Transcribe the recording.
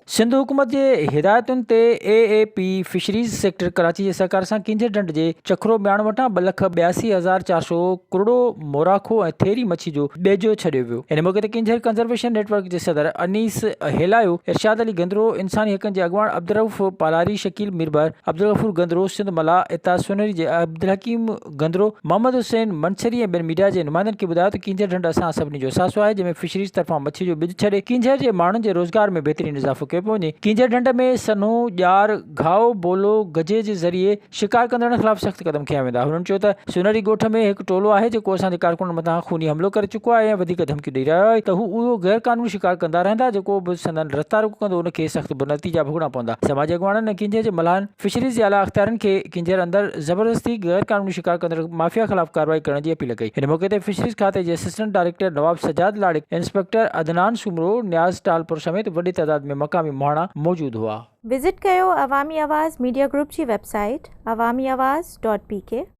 सिंध हुकूमत जे हिदायतुनि ते AAP फिशरीज़ सेक्टर कराची जे सहकार सां किंजर ढंढ जे चखरो ॿियाण वटां 2,82,400 करोड़ो मोराखो ऐं थेरी मच्छी जो ॿेजो छॾियो वियो। इन मौक़े ते किंजर कंजरवेशन नेटवर्क जे सदर अनीस हेलायो, इरशाद अली गंदरो, इंसानी हक़नि जे अॻवान अब्दुर्रऊफ़ पालारी, शकील मीरबर, अब्दुल गफूर गंदरो, सिंध मला, इताज सोनरी जे अब्दुल हकीम गंदरो, मोहम्मद हुसैन मंसरी ऐं ॿियनि मीडिया जे नुमाइंदनि खे ॿुधायो त किंजर ढंढ असां सभिनी जो सासो आहे, जंहिंमें फिशरीज़ तरफ़ां मच्छी जो ॿिज छॾे किंजर जे माण्हुनि जे रोज़गार में बहितरीन इज़ाफ़ो कयो पियो वञे। किंजर ढंढ में सनो, ॼार, घाव, बोलो, गजे जे ज़रिए शिकार कंदड़नि ख़िलाफ़ सख़्त क़दम खयां वेंदा। हुननि चयो त सोनरी ॻोठ में हिकु टोलो आहे जेको असांजे कारकुननि मथां खूनी हमलो करे चुको आहे ऐं वधीक धमकियूं ॾेई रहियो आहे त हू उहो गैर क़ानूनी शिकार कंदा रहंदा। जेको बि संदन रस्ता रोको कंदो उनखे सख़्त नतीजा भुगतना पवंदा। समाजी अॻवाननि ऐं किंजर जे मल्हानि फिशरीज़ जे आला अख़्तियारनि खे किंजर अंदरि ज़बरदस्ती गैर क़ानूनी शिकार कंदड़ माफ़िया ख़िलाफ़ कार्रवाई करण जी अपील कई। हिन मौक़े ते फिशरीज़ खाते जे असिस्टेंट डायरेक्टर नवाब सजाद लाड़िक, इंस्पेक्टर अदनान सुमरो, न्याज़ टालपुर समेत वॾी तइदाद में मक़ामी माण्हू मौजूद हुआ। विज़िट कयो अवामी आवाज़ मीडिया ग्रुप जी वेबसाइट awamiawaz.pk।